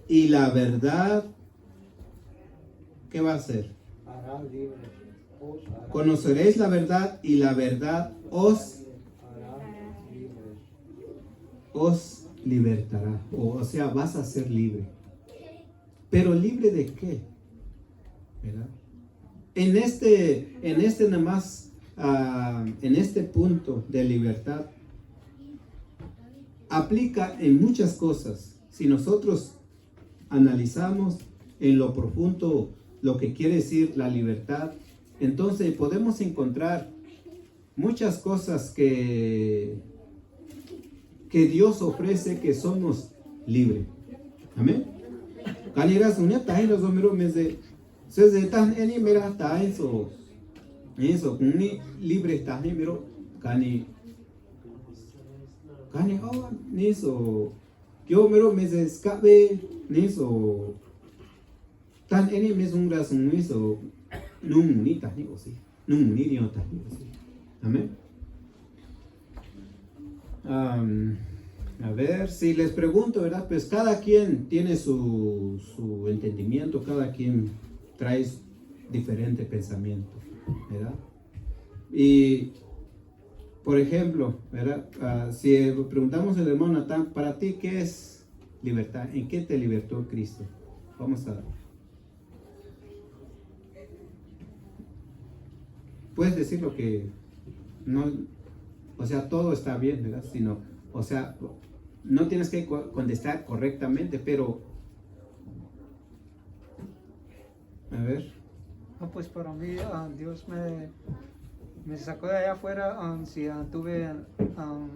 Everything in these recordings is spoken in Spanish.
y la verdad, ¿qué va a hacer? Hará libre. Conoceréis la verdad y la verdad os libertará. O sea, vas a ser libre. ¿Pero libre de qué? ¿Verdad? En este nada más, en este punto de libertad, aplica en muchas cosas. Si nosotros analizamos en lo profundo lo que quiere decir la libertad, entonces podemos encontrar muchas cosas que Dios ofrece, que somos libres. Amén. Caniras unia tahin los hombres meses se tan eni mera tahin eso ni libre tahin pero cani oh ni so yo mero meses cabe ni so tan eni mes un ras un eso nung ni tahin o sí nung ni dio tahin o sí. Amén. A ver, si les pregunto, ¿verdad? Pues cada quien tiene su entendimiento, cada quien trae diferente pensamiento, ¿verdad? Y, por ejemplo, ¿verdad? Si preguntamos al hermano Natán, para ti, ¿qué es libertad? ¿En qué te libertó Cristo? Vamos a... Puedes decir lo que no... O sea, todo está bien, ¿verdad? Sino, o sea, no tienes que contestar correctamente, pero... A ver. Pues para mí, Dios me sacó de allá afuera. Si estuve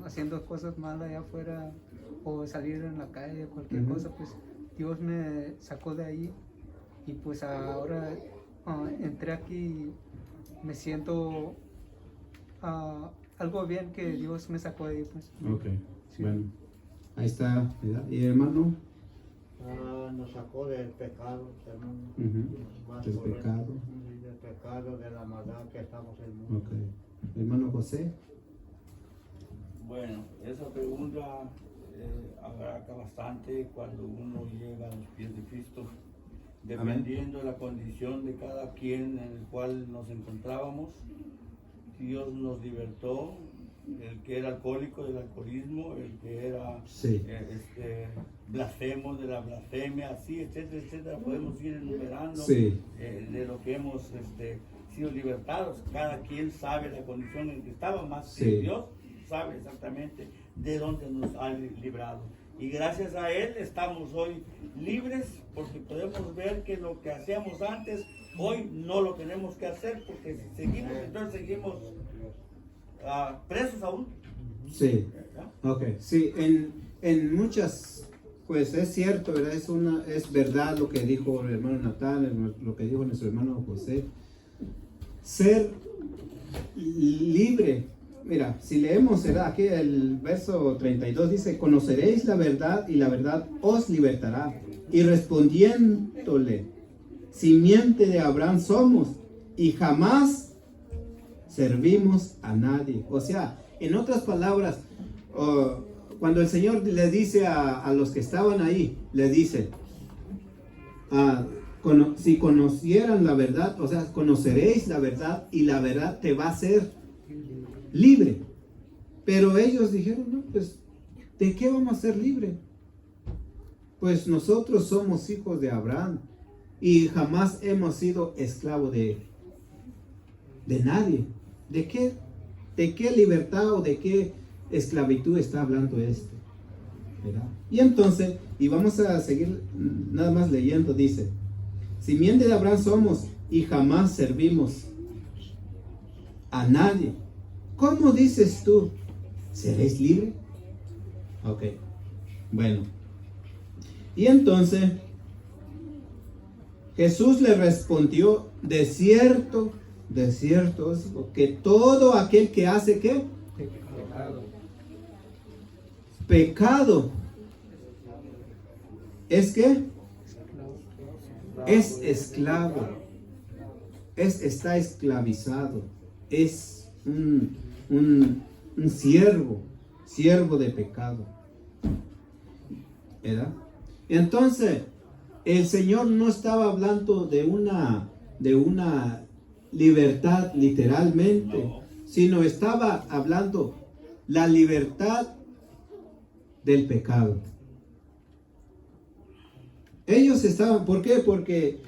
haciendo cosas malas allá afuera o salir en la calle, cualquier cosa, pues Dios me sacó de ahí. Y pues ahora entré aquí, me siento... algo bien que Dios me sacó de ahí, pues. Ok, Sí. bueno, ahí está, ¿verdad? ¿Y hermano? Nos sacó del pecado, hermano. Más Del correcto. pecado. Del pecado, de la maldad que estamos en el mundo. Ok. Hermano José. Bueno, esa pregunta abarca bastante cuando uno llega a los pies de Cristo, dependiendo de la condición de cada quien en el cual nos encontrábamos. Dios nos libertó, el que era alcohólico del alcoholismo, el que era Sí. blasfemo de la blasfemia, así, etcétera, etcétera. Podemos ir enumerando Sí. de lo que hemos sido libertados. Cada quien sabe la condición en que estaba, más Sí. que Dios sabe exactamente de dónde nos ha librado. Y gracias a Él estamos hoy libres, porque podemos ver que lo que hacíamos antes, hoy no lo tenemos que hacer, porque si seguimos, entonces seguimos presos aún. Sí. ¿Verdad? Ok. Sí, en muchas, pues es cierto, ¿verdad? Es verdad lo que dijo el hermano Natán, lo que dijo nuestro hermano José. Ser libre. Mira, si leemos, ¿verdad? Aquí el verso 32 dice, conoceréis la verdad y la verdad os libertará. Y respondiéndole, simiente de Abraham somos y jamás servimos a nadie. O sea, en otras palabras, cuando el Señor le dice a los que estaban ahí, le dice, si conocieran la verdad, o sea, conoceréis la verdad y la verdad te va a hacer libre. Pero ellos dijeron, no, pues, ¿de qué vamos a ser libres? Pues nosotros somos hijos de Abraham y jamás hemos sido esclavos de nadie. ¿De qué libertad o de qué esclavitud está hablando este? ¿Verdad? Y entonces, y vamos a seguir nada más leyendo, dice, simiente de Abraham somos y jamás servimos a nadie. ¿Cómo dices tú? ¿Seréis libre? Ok, bueno. Y entonces Jesús le respondió, de cierto, que todo aquel que hace ¿qué? Pecado. ¿Es qué? Es esclavo. Está esclavizado. Es un siervo de pecado. ¿Verdad? Entonces, el Señor no estaba hablando de una libertad literalmente, No. sino estaba hablando la libertad del pecado. Ellos estaban, ¿por qué? Porque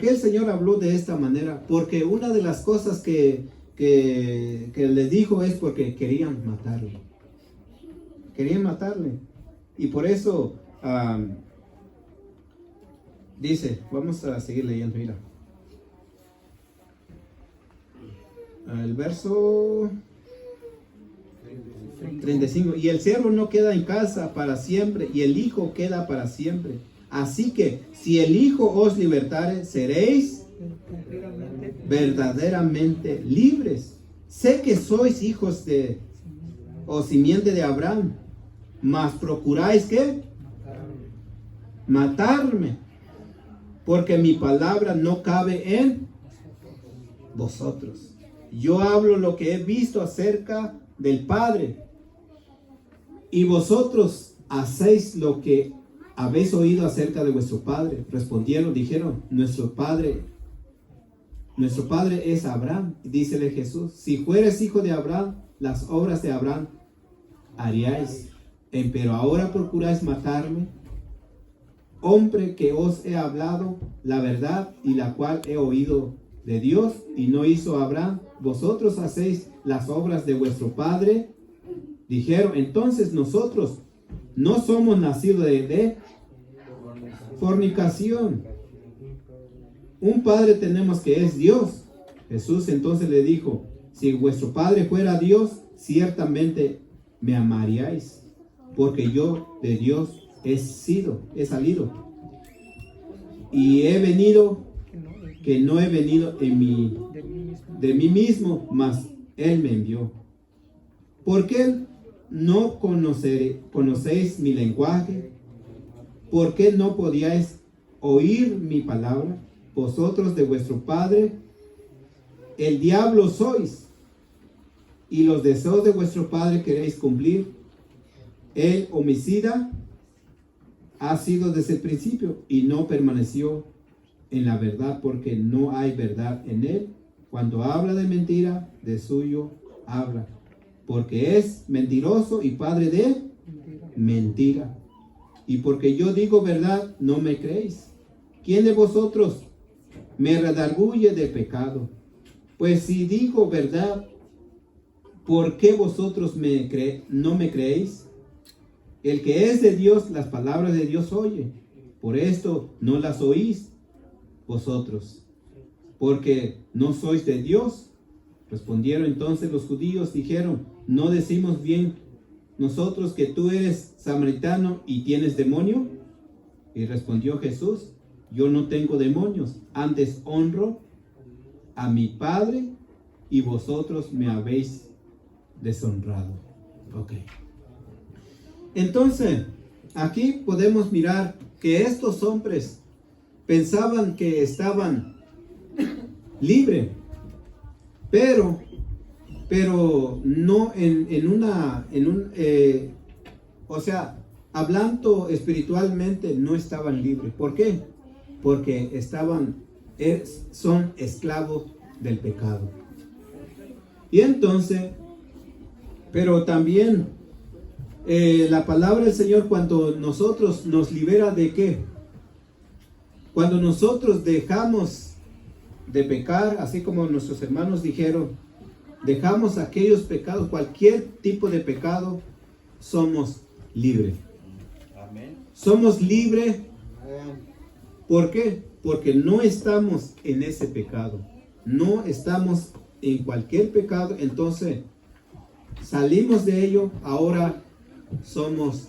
el Señor habló de esta manera. Porque una de las cosas que les dijo es porque querían matarle. Querían matarle. Y por eso dice, vamos a seguir leyendo, mira. El verso 35. Y el siervo no queda en casa para siempre, y el hijo queda para siempre. Así que si el Hijo os libertare, seréis verdaderamente libres. Sé que sois hijos o simiente de Abraham, mas procuráis ¿qué? Matarme, porque mi palabra no cabe en vosotros. Yo hablo lo que he visto acerca del Padre, y vosotros hacéis lo que habéis oído acerca de vuestro padre. Respondieron, dijeron, nuestro padre es Abraham. Dícele Jesús, si fueres hijo de Abraham, las obras de Abraham haríais. Pero ahora procuráis matarme, hombre que os he hablado la verdad, y la cual he oído de Dios, y no hizo Abraham. Vosotros hacéis las obras de vuestro padre. Dijeron, entonces nosotros no somos nacidos de fornicación. Un padre tenemos que es Dios. Jesús entonces le dijo, si vuestro padre fuera Dios, ciertamente me amaríais, porque yo de Dios he salido. Y he venido, que no he venido de mí mismo, mas Él me envió. ¿Por qué no conocéis mi lenguaje? ¿Por qué no podíais oír mi palabra? Vosotros de vuestro padre el diablo sois, y los deseos de vuestro padre queréis cumplir. El homicida ha sido desde el principio, y no permaneció en la verdad, porque no hay verdad en él. Cuando habla de mentira, de suyo habla, porque es mentiroso y padre de mentira. Y porque yo digo verdad, no me creéis. ¿Quién de vosotros me redarguye de pecado? Pues si digo verdad, ¿por qué vosotros no me creéis? El que es de Dios, las palabras de Dios oye. Por esto no las oís vosotros, porque no sois de Dios. Respondieron entonces los judíos, dijeron, ¿no decimos bien nosotros que tú eres samaritano y tienes demonio? Y respondió Jesús, yo no tengo demonios, antes honro a mi Padre, y vosotros me habéis deshonrado. Ok. Entonces, aquí podemos mirar que estos hombres pensaban que estaban libres, pero no o sea, hablando espiritualmente, no estaban libres. ¿Por qué? Porque son esclavos del pecado. Y entonces, pero también la palabra del Señor, cuando nosotros nos libera de ¿qué? Cuando nosotros dejamos de pecar, así como nuestros hermanos dijeron, dejamos aquellos pecados, cualquier tipo de pecado, somos libres. Amén. Somos libres. ¿Por qué? Porque no estamos en ese pecado. No estamos en cualquier pecado. Entonces, salimos de ello. Ahora somos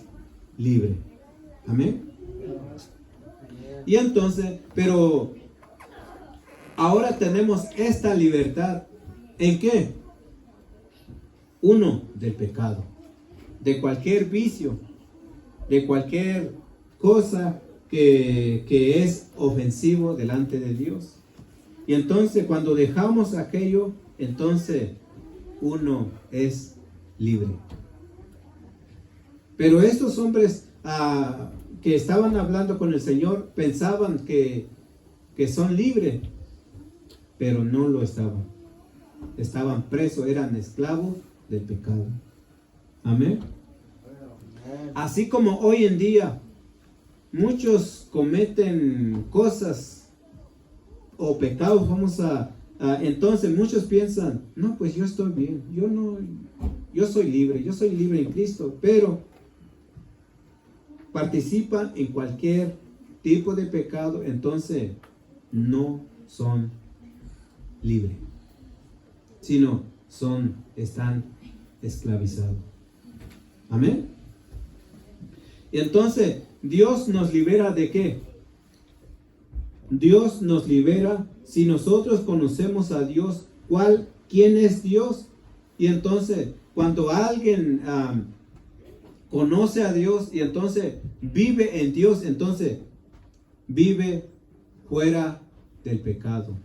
libres. Amén. Y entonces, pero ahora tenemos esta libertad. ¿En qué? Uno, del pecado. De cualquier vicio. De cualquier cosa que es ofensivo delante de Dios. Y entonces cuando dejamos aquello, entonces uno es libre. Pero estos hombres que estaban hablando con el Señor pensaban que son libres, pero no lo estaban. Estaban presos, eran esclavos del pecado. Amén. Así como hoy en día muchos cometen cosas o pecados, entonces muchos piensan, no, pues yo estoy bien, yo soy libre en Cristo, pero participan en cualquier tipo de pecado, entonces no son libres, sino están esclavizados. Amén. Y entonces, Dios nos libera ¿de qué? Dios nos libera si nosotros conocemos a Dios, quién es Dios. Y entonces, cuando alguien conoce a Dios y entonces vive en Dios, entonces vive fuera del pecado.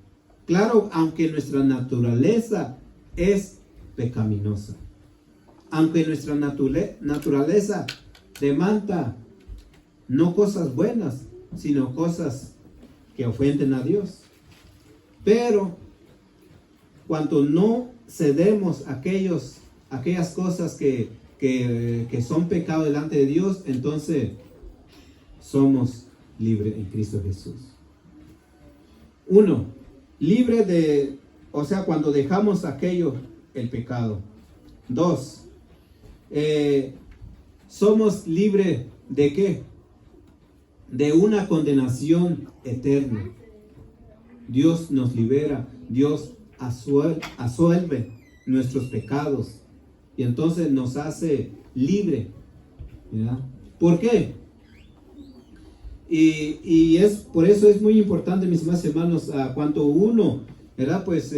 Claro, aunque nuestra naturaleza es pecaminosa, aunque nuestra naturaleza demanda no cosas buenas, sino cosas que ofenden a Dios. Pero cuando no cedemos aquellas cosas que son pecado delante de Dios, entonces somos libres en Cristo Jesús. 1. Libre cuando dejamos el pecado. 2. Somos libres ¿de qué? De una condenación eterna. Dios nos libera, Dios absuelve nuestros pecados y entonces nos hace libre, ¿verdad? ¿Por qué? Y por eso es muy importante, mis más hermanos, cuando uno, ¿verdad? Pues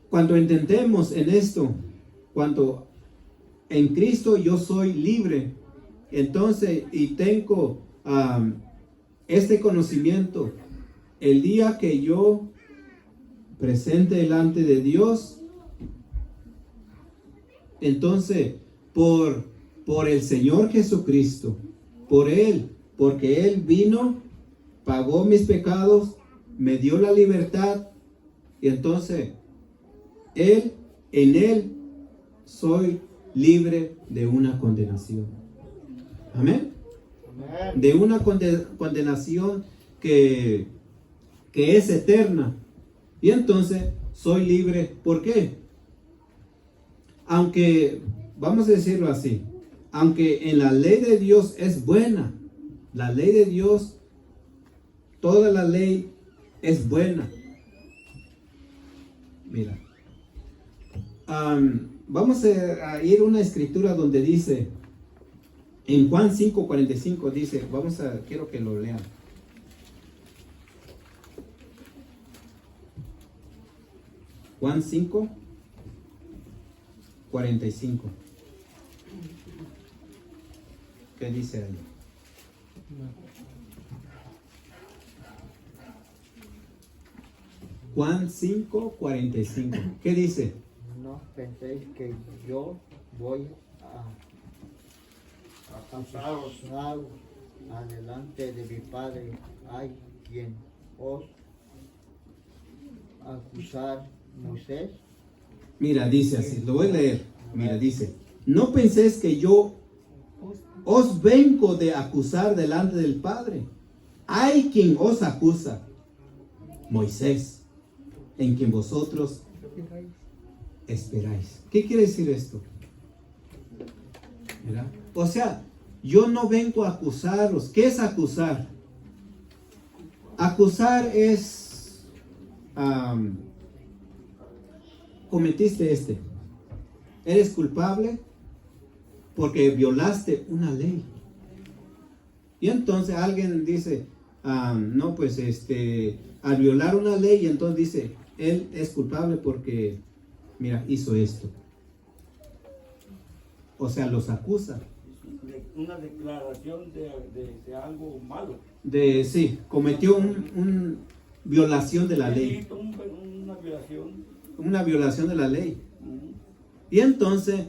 cuando entendemos en esto, cuando en Cristo yo soy libre, entonces, y tengo este conocimiento, el día que yo presente delante de Dios, entonces, por el Señor Jesucristo, porque Él vino, pagó mis pecados, me dio la libertad, y entonces, en Él soy libre de una condenación. Amén. De una condenación que es eterna. Y entonces soy libre. ¿Por qué? Aunque, vamos a decirlo así, aunque en la ley de Dios es buena, la ley de Dios, toda la ley es buena. Mira, vamos a ir a una escritura donde dice, en Juan 5:45 dice, quiero que lo lean. Juan 5:45. ¿Qué dice ahí? Juan 5:45. ¿Qué dice? No penséis que yo voy a acusaros adelante de mi Padre. Hay quien os acusar, Moisés. Mira, dice así, lo voy a leer. Mira, dice, no penséis que yo os vengo de acusar delante del Padre. Hay quien os acusa, Moisés, en quien vosotros esperáis. ¿Qué quiere decir esto? ¿Verdad? O sea, yo no vengo a acusaros. ¿Qué es acusar? Acusar es cometiste eres culpable porque violaste una ley. Y entonces alguien dice, no, pues al violar una ley, entonces dice, él es culpable porque, mira, hizo esto. O sea, los acusa. Una declaración de algo malo. Sí, cometió una violación de la ley. Una violación. Una violación de la ley. Y entonces,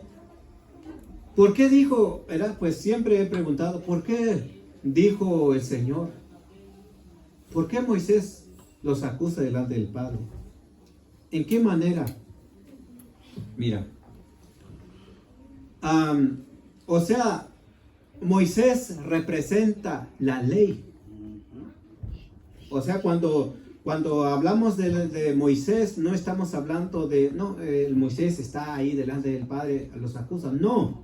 ¿Por qué dijo, verdad? Pues siempre he preguntado, ¿por qué dijo el Señor? ¿Por qué Moisés los acusa delante del Padre? ¿En qué manera? Mira, o sea, Moisés representa la ley. O sea, cuando hablamos de Moisés, no estamos hablando de, no, el Moisés está ahí delante del Padre, los acusa, no,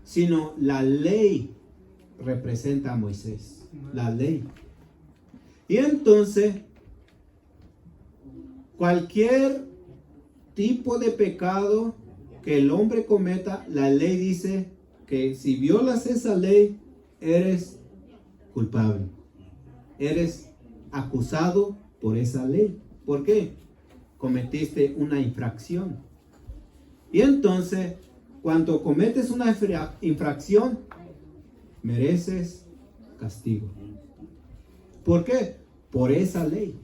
sino la ley representa a Moisés, la ley. Y entonces, cualquier tipo de pecado que el hombre cometa, la ley dice que si violas esa ley, eres culpable, eres acusado por esa ley. ¿Por qué? Cometiste una infracción. Y entonces, cuando cometes una infracción, mereces castigo. ¿Por qué? Por esa ley.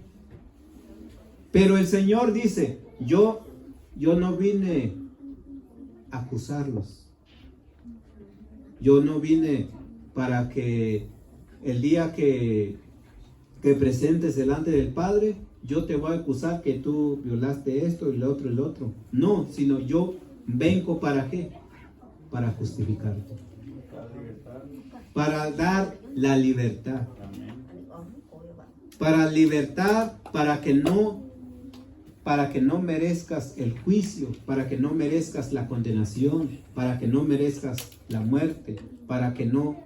Pero el Señor dice, yo no vine a acusarlos. Yo no vine para que el día que presentes delante del Padre, yo te voy a acusar que tú violaste esto y lo otro y lo otro. No, sino yo vengo ¿para qué? Para justificarte. Para dar la libertad. Para libertad, para que no merezcas el juicio, para que no merezcas la condenación, para que no merezcas la muerte, para que no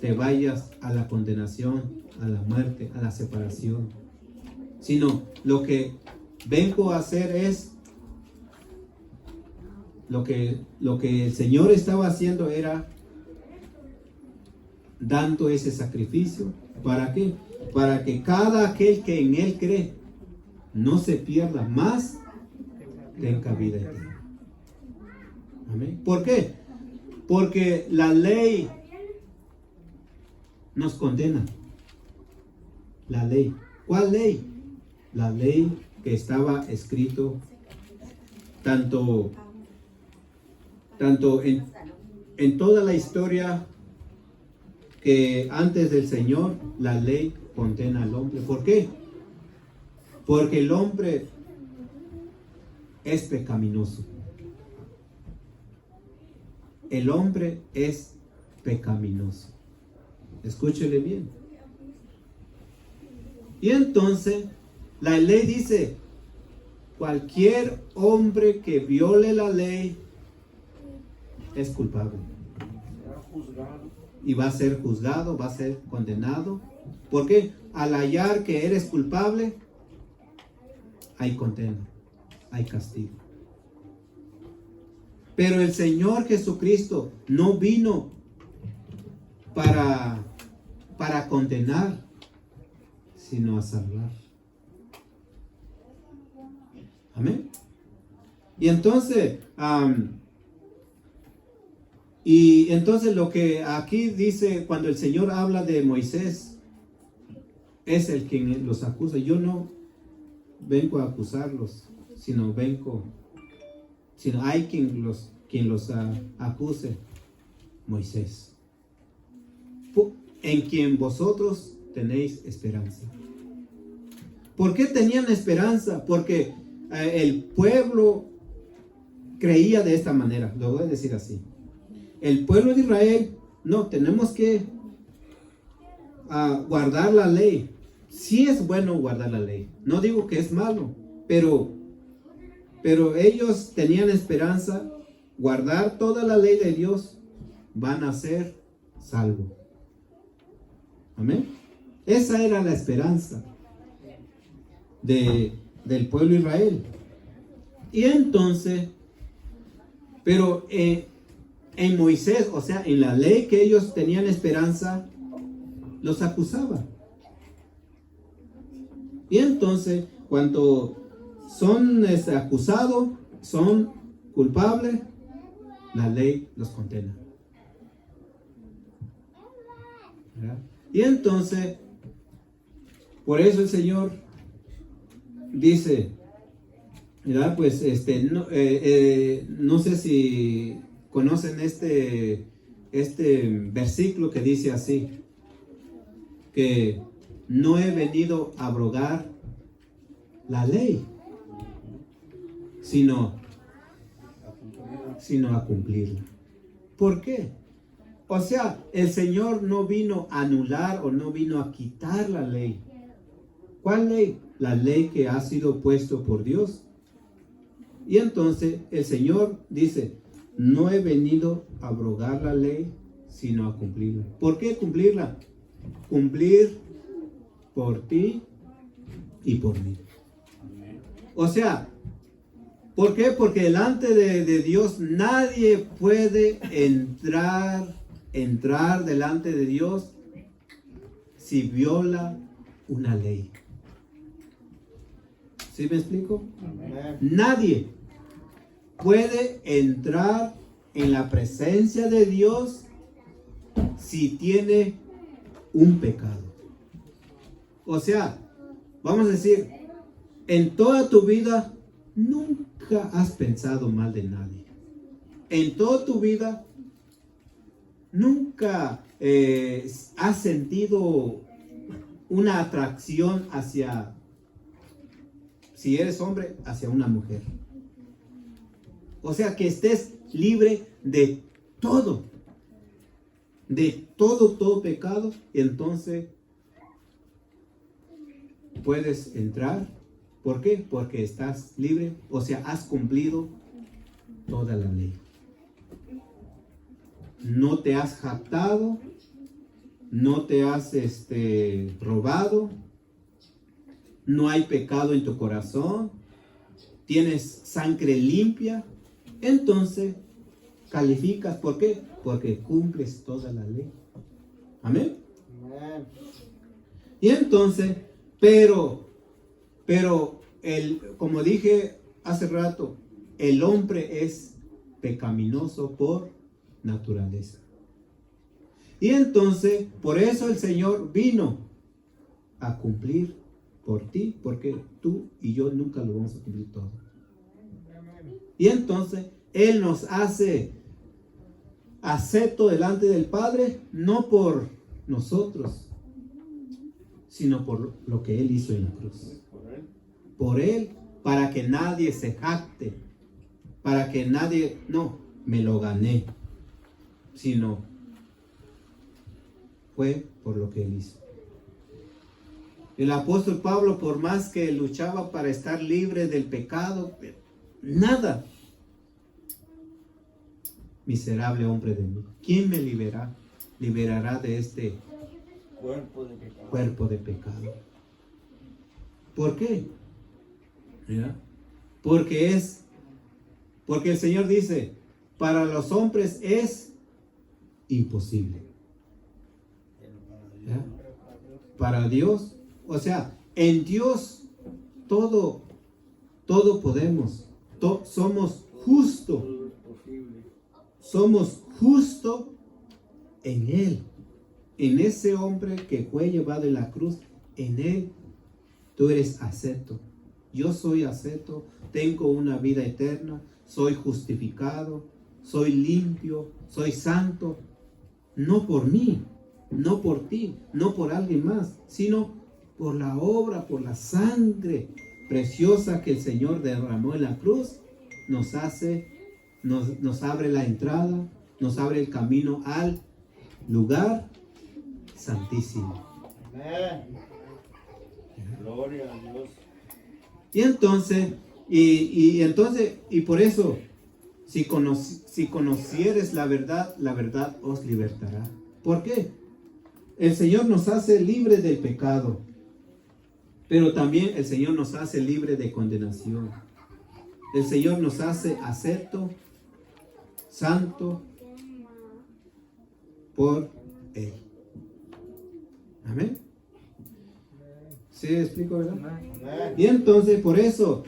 te vayas a la condenación, a la muerte, a la separación. Sino lo que vengo a hacer es lo que el Señor estaba haciendo era dando ese sacrificio. ¿Para qué? Para que cada aquel que en Él cree no se pierda, más tenga vida eterna. Amén. ¿Por qué? Porque la ley nos condena. La ley. ¿Cuál ley? La ley que estaba escrito tanto en toda la historia, que antes del Señor la ley condena al hombre. ¿Por qué? Porque el hombre es pecaminoso. El hombre es pecaminoso. Escúchele bien. Y entonces la ley dice, cualquier hombre que viole la ley es culpable. Y va a ser juzgado, va a ser condenado. Porque al hallar que eres culpable, hay condena, hay castigo. Pero el Señor Jesucristo no vino para condenar, sino a salvar. Amén. Y entonces, lo que aquí dice cuando el Señor habla de Moisés, es el quien los acusa. Yo no vengo a acusarlos, sino hay quien los acuse, Moisés, en quien vosotros tenéis esperanza. ¿Por qué tenían esperanza? Porque el pueblo creía de esta manera, lo voy a decir así. El pueblo de Israel, no, tenemos que guardar la ley. Sí es bueno guardar la ley, no digo que es malo, pero ellos tenían esperanza, guardar toda la ley de Dios, van a ser salvos. Amén. Esa era la esperanza del pueblo de Israel. Y entonces, pero en Moisés, o sea, en la ley que ellos tenían esperanza, los acusaba. Y entonces, cuando son acusados, son culpables, la ley los condena. ¿Verdad? Y entonces, por eso el Señor dice, ¿verdad? Pues no sé si conocen este versículo que dice así, que no he venido a abrogar la ley, sino a cumplirla. ¿Por qué? O sea, el Señor no vino a anular o no vino a quitar la ley. ¿Cuál ley? La ley que ha sido puesto por Dios. Y entonces el Señor dice, no he venido a abrogar la ley, sino a cumplirla. ¿Por qué cumplirla? Cumplir por ti y por mí. O sea, ¿por qué? Porque delante de Dios nadie puede entrar delante de Dios si viola una ley. ¿Sí me explico? Amén. Nadie puede entrar en la presencia de Dios si tiene un pecado. O sea, vamos a decir, en toda tu vida nunca has pensado mal de nadie. En toda tu vida nunca has sentido una atracción hacia, si eres hombre, hacia una mujer. O sea, que estés libre de todo pecado, y entonces puedes entrar. ¿Por qué? Porque estás libre, o sea, has cumplido toda la ley. No te has jactado, no te has robado, no hay pecado en tu corazón, tienes sangre limpia, entonces calificas. ¿Por qué? Porque cumples toda la ley. Amén. Amén. Y entonces, pero como dije hace rato, el hombre es pecaminoso por naturaleza. Y entonces, por eso el Señor vino a cumplir por ti, porque tú y yo nunca lo vamos a cumplir todo. Y entonces, Él nos hace acepto delante del Padre, no por nosotros, sino por lo que Él hizo en la cruz. Por Él, para que nadie se jacte, para que nadie, no, me lo gané, sino fue por lo que Él hizo. El apóstol Pablo, por más que luchaba para estar libre del pecado, nada. Miserable hombre de mí, ¿quién me liberará de este cuerpo de pecado? ¿Por qué? ¿Ya? Porque el Señor dice, para los hombres es imposible. ¿Ya? Para Dios, o sea, en Dios todo podemos, somos justos. Somos justos en Él, en ese hombre que fue llevado en la cruz. En Él tú eres acepto. Yo soy acepto, tengo una vida eterna, soy justificado, soy limpio, soy santo. No por mí, no por ti, no por alguien más, sino por la obra, por la sangre preciosa que el Señor derramó en la cruz. Nos abre la entrada, nos abre el camino al lugar santísimo. Amén. Gloria a Dios. Y entonces, y por eso, si conocieres la verdad os libertará. ¿Por qué? El Señor nos hace libres del pecado, pero también el Señor nos hace libres de condenación. El Señor nos hace acepto, santo por Él. Amén. ¿Sí explico, verdad? Amén. Y entonces, por eso,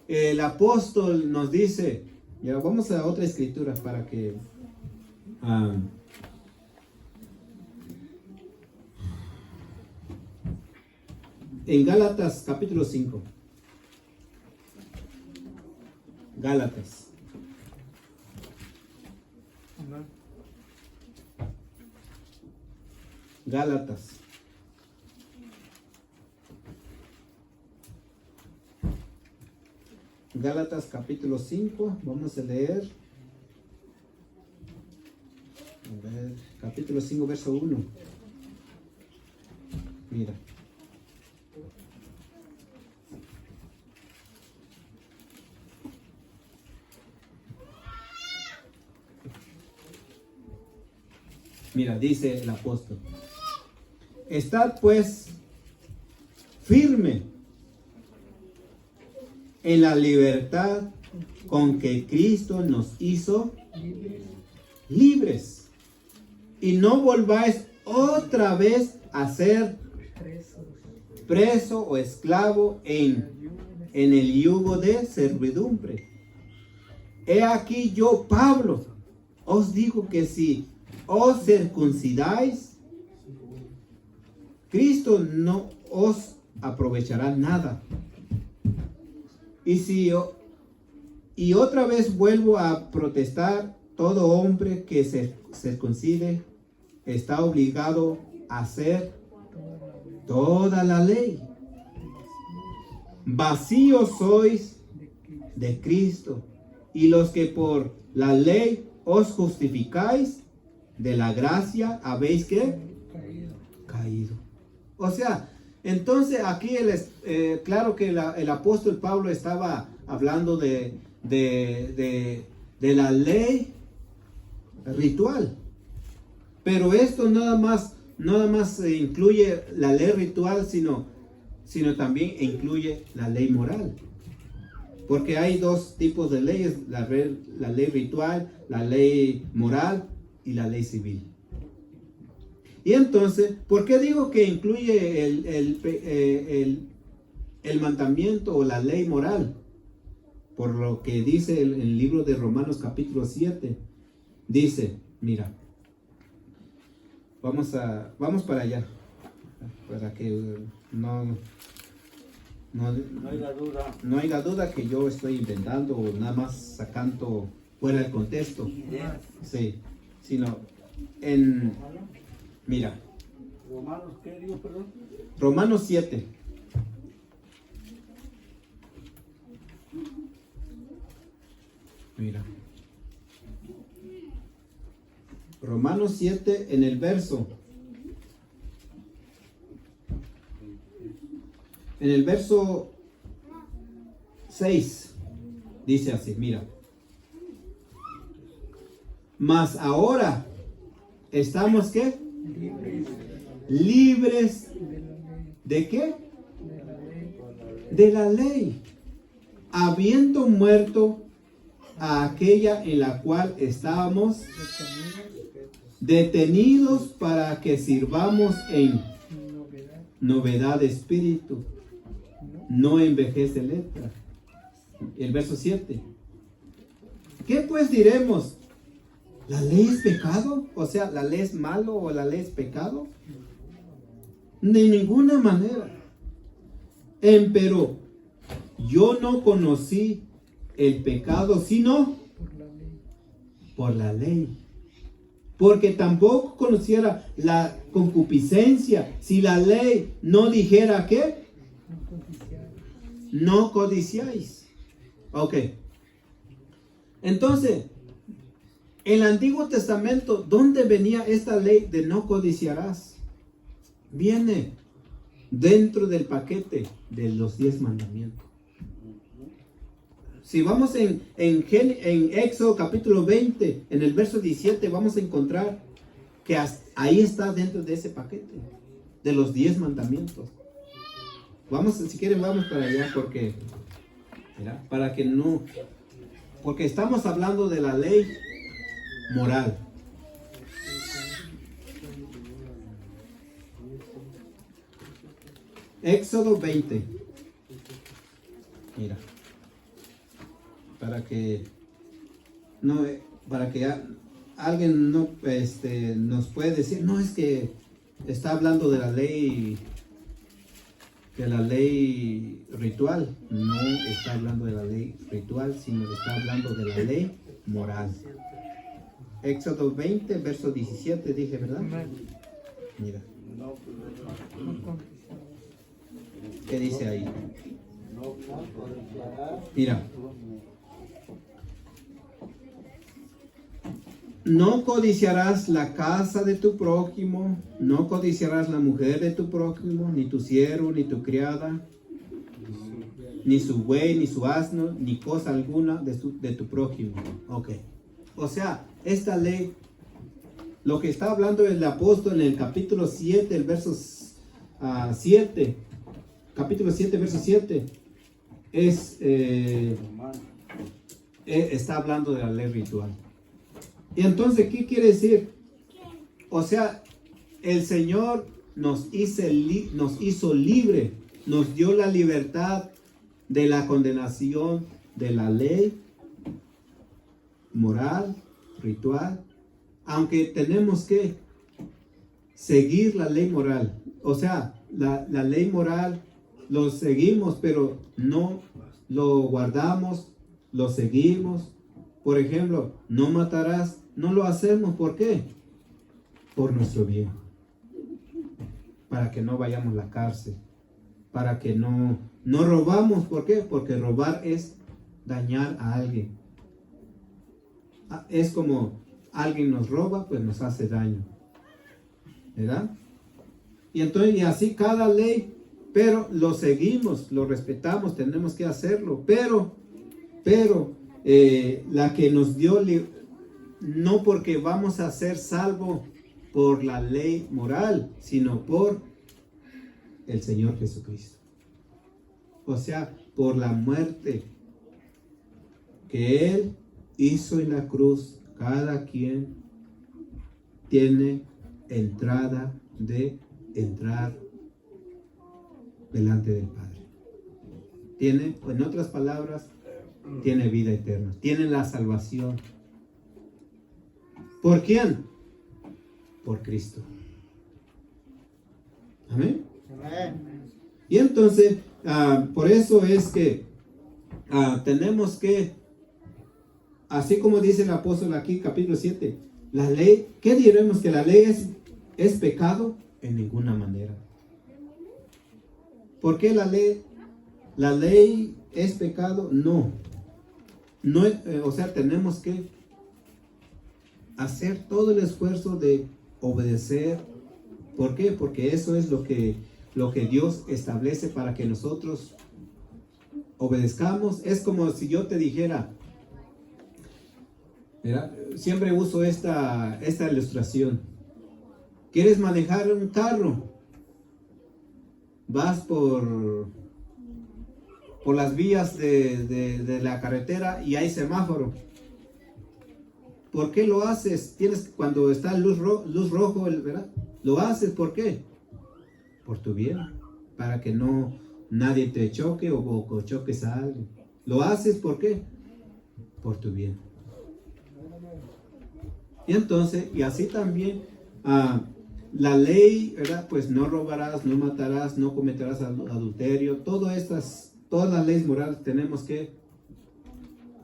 el apóstol nos dice, ya vamos a otra escritura para que... en Gálatas capítulo 5. Gálatas. Gálatas. Gálatas capítulo 5, vamos a leer. A ver, capítulo 5, verso 1. Mira. Mira, dice el apóstol: estad pues firme en la libertad con que Cristo nos hizo libres, y no volváis otra vez a ser preso o esclavo en el yugo de servidumbre. He aquí yo, Pablo, os digo que si os circuncidáis, Cristo no os aprovechará nada. Y otra vez vuelvo a protestar: todo hombre que se circuncide está obligado a hacer toda la ley. Vacíos sois de Cristo, y los que por la ley os justificáis, de la gracia habéis ¿qué? Caído. O sea, entonces aquí claro que el apóstol Pablo estaba hablando de la ley ritual. Pero esto nada más incluye la ley ritual, sino también incluye la ley moral. Porque hay dos tipos de leyes: la ley ritual, la ley moral y la ley civil. Y entonces, ¿por qué digo que incluye el mandamiento o la ley moral? Por lo que dice el libro de Romanos capítulo 7. Dice, mira, vamos para allá, para que no haya duda que yo estoy inventando o nada más sacando fuera del contexto. Sí, sino mira. ¿Romanos qué digo, perdón? Romanos 7. Mira. Romanos 7 en el verso 6 dice así, mira: mas ahora estamos ¿qué? Libres ¿de qué? De la ley, habiendo muerto a aquella en la cual estábamos detenidos para que sirvamos en novedad de espíritu, no en vejez de letra. El verso 7. ¿Qué pues diremos? ¿La ley es pecado? O sea, ¿la ley es malo o la ley es pecado? De ninguna manera. Empero yo no conocí el pecado sino por la ley. Porque tampoco conociera la concupiscencia si la ley no dijera ¿qué? No codiciáis. Ok. Entonces, en el Antiguo Testamento, ¿dónde venía esta ley de no codiciarás? Viene dentro del paquete de los 10 mandamientos. Si vamos en Éxodo capítulo 20, en el verso 17, vamos a encontrar que ahí está dentro de ese paquete de los 10 mandamientos. Vamos, si quieren, vamos para allá porque, mira, para que no, porque estamos hablando de la ley moral. Éxodo 20. Mira. Para que alguien no nos puede decir, no, es que está hablando de la ley ritual. No está hablando de la ley ritual, sino está hablando de la ley moral. Éxodo 20, verso 17, dije, ¿verdad? Mira, No, pues, ¿qué dice ahí? No codiciarás. Mira. No codiciarás la casa de tu prójimo, no codiciarás la mujer de tu prójimo, ni tu siervo, ni tu criada, ni su buey, ni su asno, ni cosa alguna de tu prójimo. Ok. O sea, esta ley, lo que está hablando el apóstol en el capítulo 7, el verso 7, capítulo 7, verso 7, es, está hablando de la ley ritual. Y entonces, ¿qué quiere decir? O sea, el Señor nos hizo libre, nos dio la libertad de la condenación de la ley moral, ritual, aunque tenemos que seguir la ley moral. O sea, la ley moral lo seguimos, pero no lo guardamos, lo seguimos. Por ejemplo, no matarás, no lo hacemos. ¿Por qué? Por nuestro bien. Para que no vayamos a la cárcel. Para que no robamos. ¿Por qué? Porque robar es dañar a alguien. Es como alguien nos roba, pues nos hace daño. ¿Verdad? Y entonces, y así cada ley, pero lo seguimos, lo respetamos, tenemos que hacerlo. Pero, la que nos dio, no porque vamos a ser salvos por la ley moral, sino por el Señor Jesucristo. O sea, por la muerte que Él hizo en la cruz. Cada quien tiene entrada de entrar delante del Padre. Tiene, en otras palabras, tiene vida eterna, tiene la salvación. ¿Por quién? Por Cristo. Amén. Amén. Y entonces, por eso es que tenemos que, así como dice el apóstol aquí, capítulo 7, la ley, ¿qué diremos? ¿Que la ley es pecado? En ninguna manera. ¿Por qué la ley es pecado? No. O sea, tenemos que hacer todo el esfuerzo de obedecer. ¿Por qué? Porque eso es lo que Dios establece para que nosotros obedezcamos. Es como si yo te dijera, ¿verdad? Siempre uso esta ilustración. ¿Quieres manejar un carro? Vas por las vías de la carretera y hay semáforo. ¿Por qué lo haces? Cuando está luz rojo, ¿verdad? Lo haces, ¿por qué? Por tu bien, para que nadie te choque o choques a alguien. Lo haces, ¿por qué? Por tu bien. Y entonces, y así también, la ley, ¿verdad? Pues no robarás, no matarás, no cometerás adulterio. Todas las leyes morales tenemos que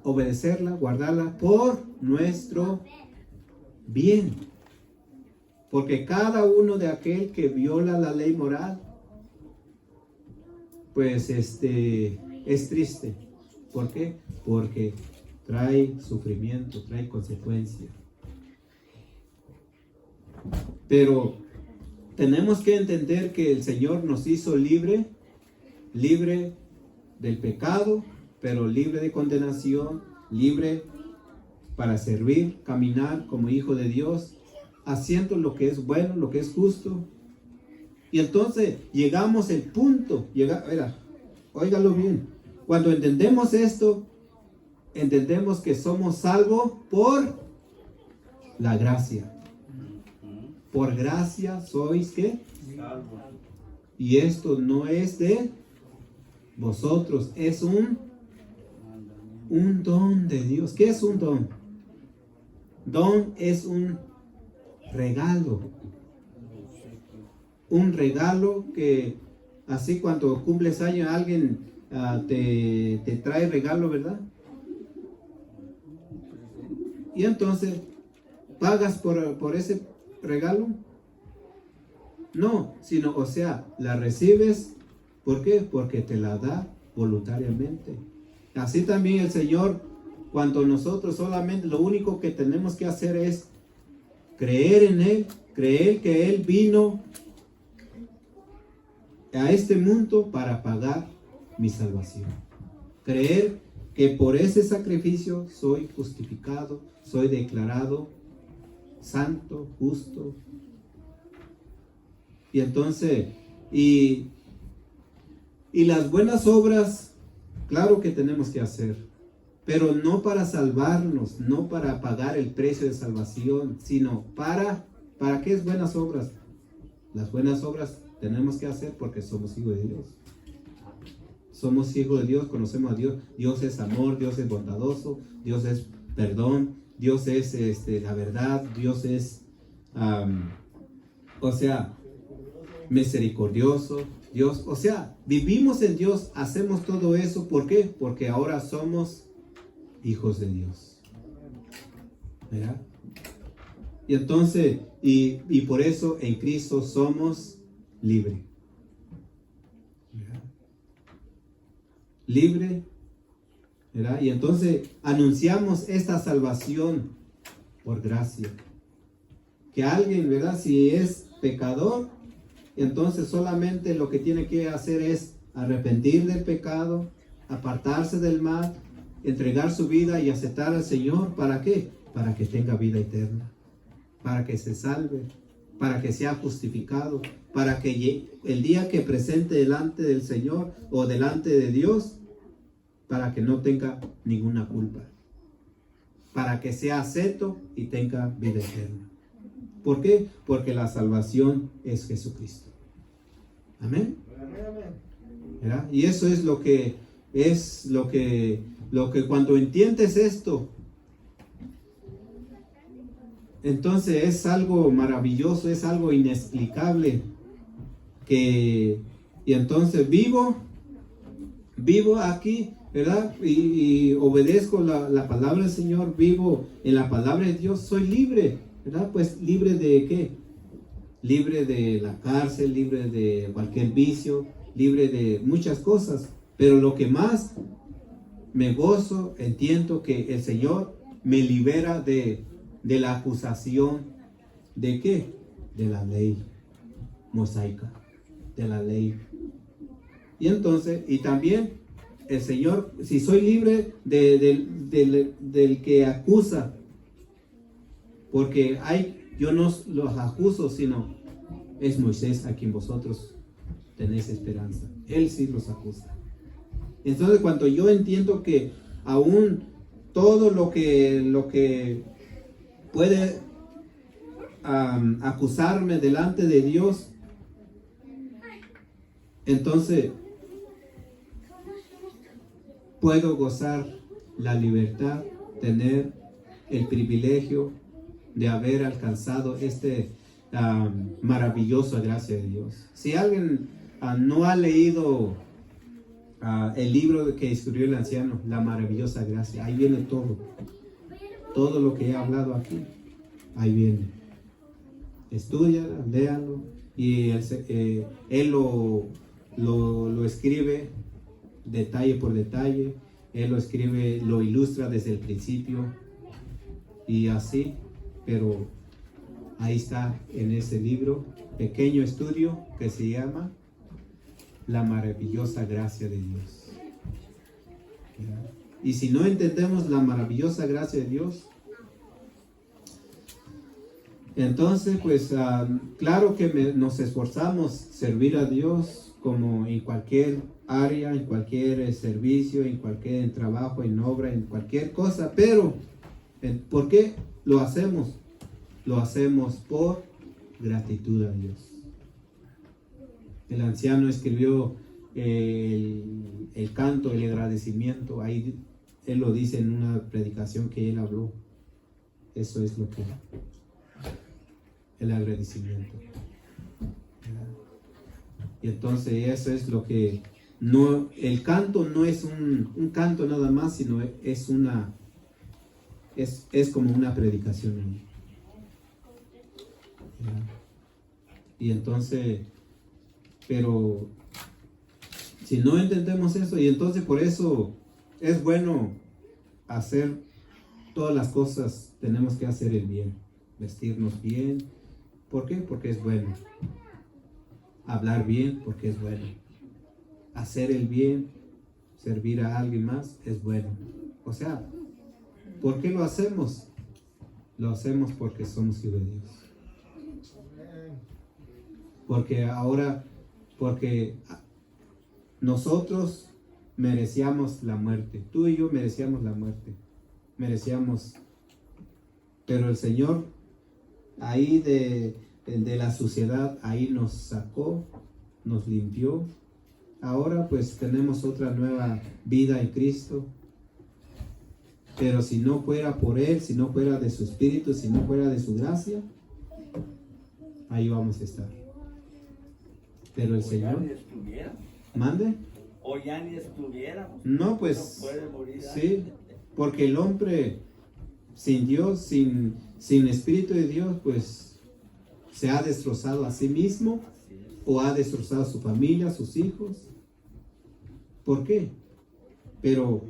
obedecerla, guardarla por nuestro bien. Porque cada uno de aquel que viola la ley moral, pues es triste. ¿Por qué? Porque trae sufrimiento, trae consecuencias. Pero tenemos que entender que el Señor nos hizo libre del pecado, pero libre de condenación, libre para servir, caminar como hijo de Dios, haciendo lo que es bueno, lo que es justo. Y entonces llegamos al punto, óigalo bien, cuando entendemos esto, entendemos que somos salvos por la gracia. Por gracia sois ¿qué? salvo. Y esto no es de vosotros, es un don de Dios. ¿Qué es un don? Don es un regalo. Un regalo que así cuando cumples años alguien te trae regalo, ¿verdad? Y entonces pagas por ese regalo? No, sino, o sea, la recibes, ¿por qué? Porque te la da voluntariamente. Así también el Señor, cuando nosotros solamente lo único que tenemos que hacer es creer en Él, creer que Él vino a este mundo para pagar mi salvación. Creer que por ese sacrificio soy justificado, soy declarado santo, justo. Y entonces, y las buenas obras, claro que tenemos que hacer, pero no para salvarnos, no para pagar el precio de salvación, sino ¿para qué es buenas obras? Las buenas obras tenemos que hacer porque somos hijos de Dios. Somos hijos de Dios, conocemos a Dios. Dios es amor, Dios es bondadoso, Dios es perdón, Dios es la verdad, Dios es, misericordioso. Dios, o sea, vivimos en Dios, hacemos todo eso. ¿Por qué? Porque ahora somos hijos de Dios. ¿Verdad? Y entonces, y por eso en Cristo somos libres. ¿Verdad? Libre, ¿verdad? Y entonces anunciamos esta salvación por gracia. Que alguien, ¿verdad? Si es pecador, entonces solamente lo que tiene que hacer es arrepentir del pecado, apartarse del mal, entregar su vida y aceptar al Señor. ¿Para qué? Para que tenga vida eterna, para que se salve, para que sea justificado, para que el día que presente delante del Señor o delante de Dios, para que no tenga ninguna culpa, para que sea acepto y tenga vida eterna. ¿Por qué? Porque la salvación es Jesucristo. Amén. ¿Verdad? Y eso es lo que cuando entiendes esto, entonces es algo maravilloso, es algo inexplicable. Y entonces vivo aquí, ¿verdad? Y obedezco la palabra del Señor, vivo en la palabra de Dios, soy libre, ¿verdad? Pues libre de ¿qué? Libre de la cárcel, libre de cualquier vicio, libre de muchas cosas. Pero lo que más me gozo, entiendo que el Señor me libera de la acusación ¿de qué? De la ley mosaica, de la ley. Y entonces, y también el Señor, si soy libre del que acusa, porque yo no los acuso, sino es Moisés a quien vosotros tenéis esperanza. Él sí los acusa. Entonces, cuando yo entiendo que aún todo lo que puede acusarme delante de Dios, entonces puedo gozar la libertad, tener el privilegio de haber alcanzado maravillosa gracia de Dios. Si alguien no ha leído el libro que escribió el anciano, La maravillosa gracia, ahí viene todo lo que he hablado aquí, ahí viene. Estúdialo, léalo, y él lo escribe detalle por detalle, él lo escribe, lo ilustra desde el principio y así, pero ahí está en ese libro, pequeño estudio que se llama La maravillosa gracia de Dios. ¿Verdad? Y si no entendemos la maravillosa gracia de Dios, entonces pues claro que nos esforzamos servir a Dios como en cualquier área, en cualquier servicio, en cualquier trabajo, en obra, en cualquier cosa, pero ¿por qué lo hacemos? Lo hacemos por gratitud a Dios. El anciano escribió el canto, el agradecimiento, ahí él lo dice en una predicación que él habló. Eso es lo que el agradecimiento. Y entonces eso es lo que el canto no es un canto nada más, sino es como una predicación. Y entonces, pero si no entendemos eso, y entonces por eso es bueno hacer todas las cosas, tenemos que hacer el bien, vestirnos bien. ¿Por qué? Porque es bueno. Hablar bien, porque es bueno. Hacer el bien, servir a alguien más, es bueno. O sea, ¿por qué lo hacemos? Lo hacemos porque somos hijos de Dios. Porque nosotros merecíamos la muerte. Tú y yo merecíamos la muerte. Pero el Señor ahí de la suciedad, ahí nos sacó, nos limpió. Ahora pues tenemos otra nueva vida en Cristo. Pero si no fuera por Él, si no fuera de su Espíritu, si no fuera de su gracia, ahí vamos a estar. Pero el Señor... Ya ni estuviéramos. ¿Mande? O ya ni estuviéramos. No, pues... No puede morir. Sí, porque el hombre sin Dios, sin Espíritu de Dios, pues se ha destrozado a sí mismo Así es. o ha destrozado a su familia, a sus hijos. ¿Por qué? Pero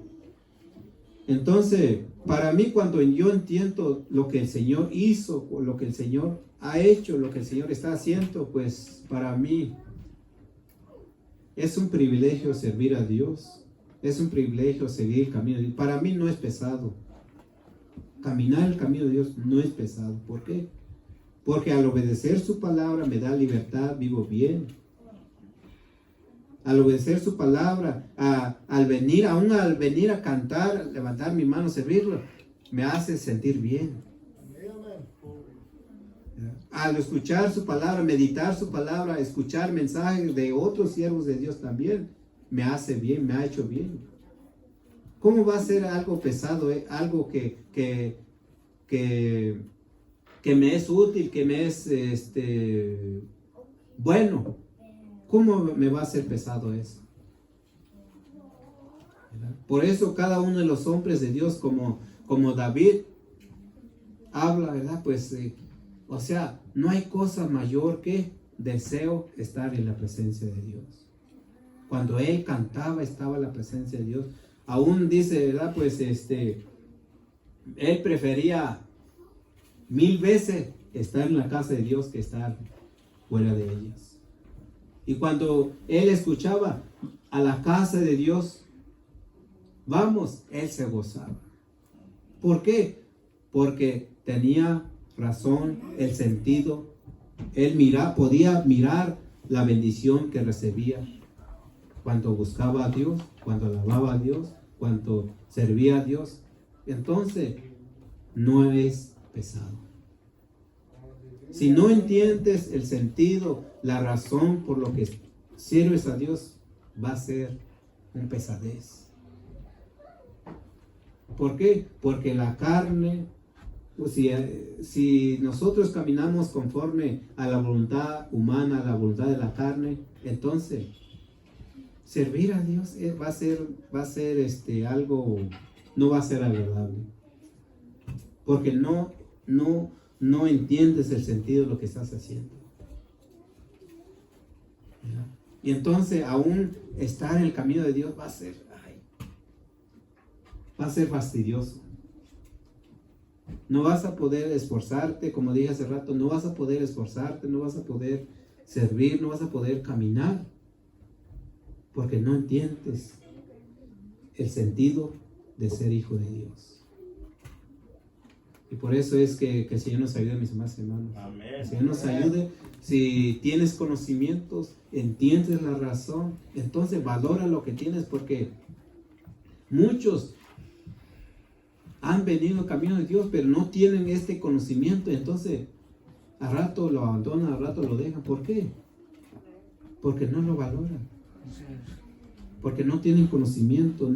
entonces, para mí, cuando yo entiendo lo que el Señor hizo, o lo que el Señor ha hecho, lo que el Señor está haciendo, pues para mí es un privilegio servir a Dios. Es un privilegio seguir el camino de Dios. Para mí no es pesado. Caminar el camino de Dios no es pesado. ¿Por qué? Porque al obedecer su palabra me da libertad, vivo bien. Al obedecer su palabra, al venir a cantar, levantar mi mano, servirlo, me hace sentir bien. Al escuchar su palabra, meditar su palabra, escuchar mensajes de otros siervos de Dios también, me hace bien, me ha hecho bien. ¿Cómo va a ser algo pesado, algo que me es útil, que me es bueno? ¿Cómo me va a ser pesado eso? ¿Verdad? Por eso cada uno de los hombres de Dios, como David, habla, ¿verdad? Pues, o sea, no hay cosa mayor que deseo estar en la presencia de Dios. Cuando él cantaba, estaba en la presencia de Dios. Aún dice, ¿verdad? Pues, él prefería 1000 veces estar en la casa de Dios que estar fuera de ellas. Y cuando él escuchaba a la casa de Dios, vamos, él se gozaba. ¿Por qué? Porque tenía razón, el sentido. Él podía mirar la bendición que recibía cuando buscaba a Dios, cuando alababa a Dios, cuando servía a Dios. Entonces, no es pesado. Si no entiendes el sentido, la razón por lo que sirves a Dios, va a ser un pesadez. ¿Por qué? Porque la carne, pues si nosotros caminamos conforme a la voluntad humana, a la voluntad de la carne, entonces servir a Dios va a ser algo, no va a ser agradable. Porque no entiendes el sentido de lo que estás haciendo. ¿Verdad? Y entonces aún estar en el camino de Dios va a ser fastidioso. No vas a poder esforzarte, como dije hace rato, no vas a poder esforzarte, no vas a poder servir, no vas a poder caminar, porque no entiendes el sentido de ser hijo de Dios. Y por eso es que el Señor nos ayude, mis amados hermanos. Amén. El Señor nos ayude. Si tienes conocimientos, entiendes la razón, entonces valora lo que tienes, porque muchos han venido al camino de Dios, pero no tienen este conocimiento. Entonces, a rato lo abandonan, a rato lo dejan. ¿Por qué? Porque no lo valoran. Porque no tienen conocimiento.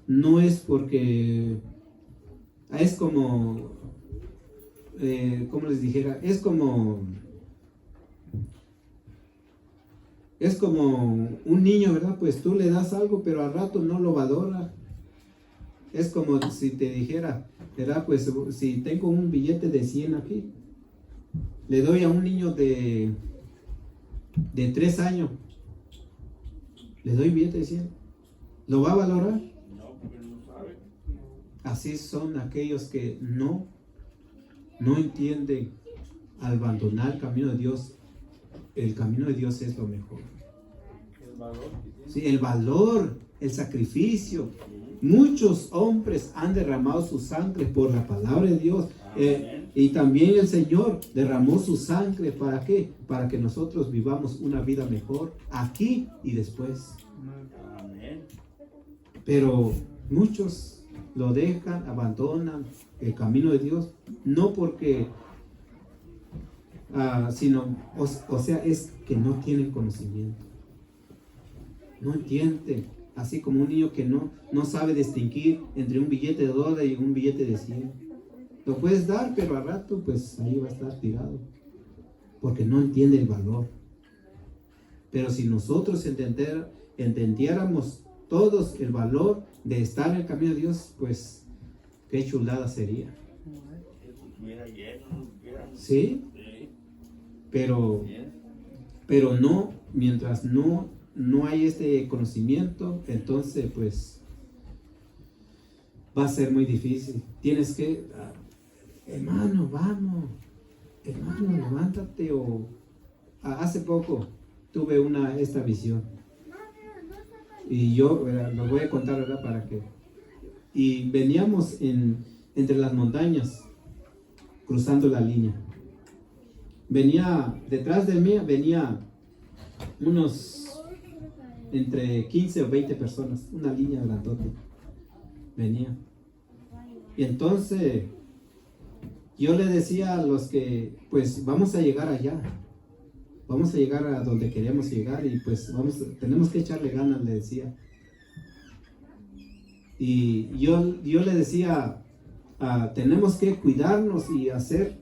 No es porque... Es como... ¿cómo les dijera? Es como un niño, ¿verdad? Pues tú le das algo, pero al rato no lo valora. Es como si te dijera, ¿verdad? Pues si tengo un billete de 100 aquí, le doy a un niño de de 3 años, le doy billete de 100. ¿Lo va a valorar? No, porque no sabe. Así son aquellos que no entienden al abandonar el camino de Dios. El camino de Dios es lo mejor. El valor que tiene. Sí, el valor, el sacrificio. Muchos hombres han derramado su sangre por la palabra de Dios. Y también el Señor derramó su sangre. ¿Para qué? Para que nosotros vivamos una vida mejor aquí y después. Amén. Pero muchos lo dejan, abandonan el camino de Dios, no porque, sino, o sea, es que no tienen conocimiento. No entienden. Así como un niño que no sabe distinguir entre un billete de $1 y un billete de 100. Lo puedes dar, pero al rato, pues ahí va a estar tirado. Porque no entiende el valor. Pero si nosotros entendiéramos todos el valor de estar en el camino de Dios, pues qué chulada sería. Eso estuviera lleno, Sí, sí. pero Bien. no, mientras no hay este conocimiento, entonces pues va a ser muy difícil. Tienes que, hermano, vamos, hermano, levántate. Hace poco tuve esta visión. Y yo lo voy a contar, ¿verdad? Para que. Y veníamos entre las montañas, cruzando la línea. Detrás de mí venía unos entre 15 o 20 personas, una línea grandote. Venía. Y entonces yo le decía a los que, pues vamos a llegar allá. Vamos a llegar a donde queremos llegar y pues tenemos que echarle ganas, le decía. Y yo le decía, tenemos que cuidarnos y hacer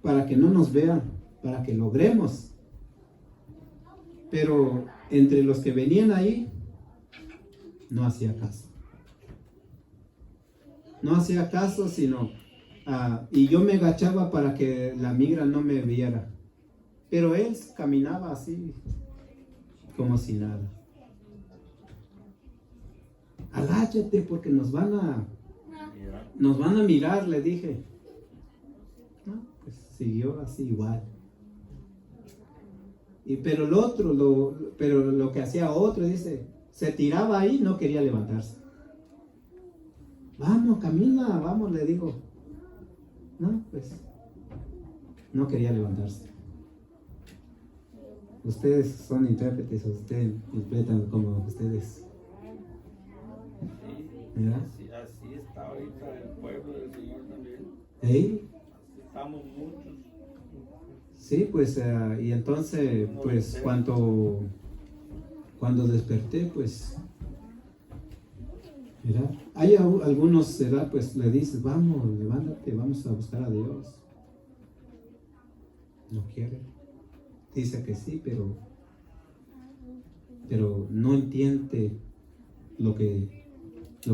para que no nos vean, para que logremos. Pero entre los que venían ahí, no hacía caso. No hacía caso, sino, y yo me agachaba para que la migra no me viera. Pero él caminaba así, como si nada. Agáchate porque nos van a mirar, le dije. No, pues siguió así igual. Pero lo que hacía otro, dice, se tiraba ahí, no quería levantarse. Vamos, camina, vamos, le digo. No, pues, no quería levantarse. Ustedes son intérpretes, ustedes interpretan como ustedes. ¿Verdad? Así está ahorita el pueblo del Señor también. ¿Eh? Así estamos muchos. Sí, pues, y entonces, pues, cuando desperté, pues, ¿verdad? Hay algunos, ¿verdad? Pues le dices, vamos, levántate, vamos a buscar a Dios. No quiere. Dice que sí, pero no entiende lo que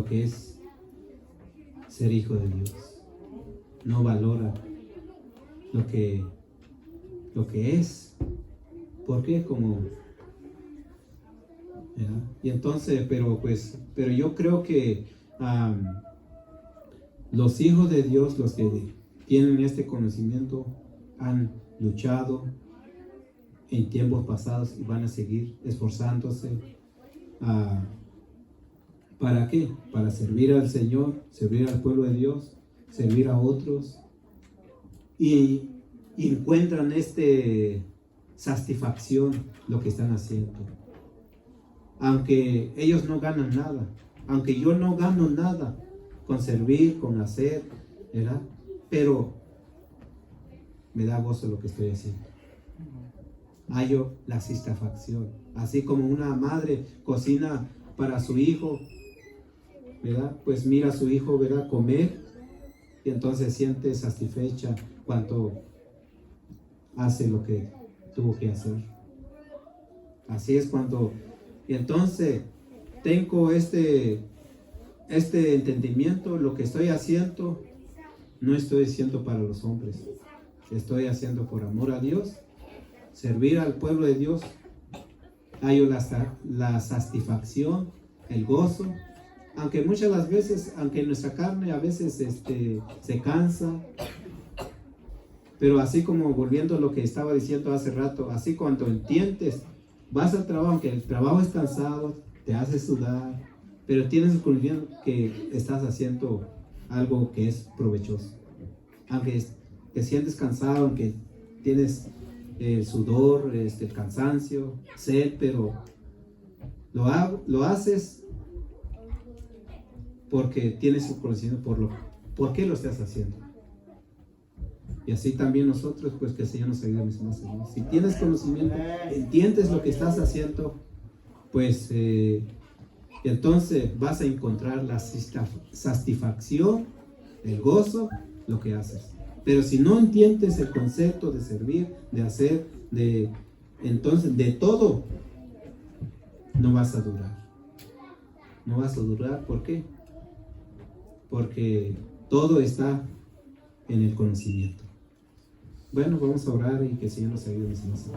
es ser hijo de Dios. No valora lo que es. ¿Por qué? Como, ¿verdad? Y entonces, pero yo creo que los hijos de Dios, los que tienen este conocimiento, han luchado en tiempos pasados y van a seguir esforzándose. ¿Para qué? Para servir al Señor, servir al pueblo de Dios, servir a otros, y encuentran satisfacción lo que están haciendo. Aunque ellos no ganan nada, aunque yo no gano nada con servir, con hacer, ¿verdad? Pero me da gozo lo que estoy haciendo. Hallo la satisfacción. Así como una madre cocina para su hijo, ¿verdad? Pues mira a su hijo, ¿verdad? Comer, y entonces siente satisfecha cuando hace lo que tuvo que hacer. Así es cuando, y entonces tengo este entendimiento. Lo que estoy haciendo, no estoy haciendo para los hombres, estoy haciendo por amor a Dios. servir al pueblo de Dios, hay la satisfacción, el gozo, aunque muchas las veces, aunque nuestra carne a veces se cansa, pero así como volviendo a lo que estaba diciendo hace rato, así cuando entiendes, vas al trabajo, aunque el trabajo es cansado, te hace sudar, pero tienes el conocimiento que estás haciendo algo que es provechoso. Aunque te sientes cansado, aunque tienes el sudor, el cansancio, sed, pero lo haces porque tienes el conocimiento por qué lo estás haciendo. Y así también nosotros, pues que el Señor nos ayude, mis hermanos. Si tienes conocimiento, entiendes lo que estás haciendo, pues entonces vas a encontrar la satisfacción, el gozo, lo que haces. Pero si no entiendes el concepto de servir, de hacer, entonces de todo, no vas a durar. No vas a durar, ¿por qué? Porque todo está en el conocimiento. Bueno, vamos a orar y que el Señor nos ayude, mis hermanos.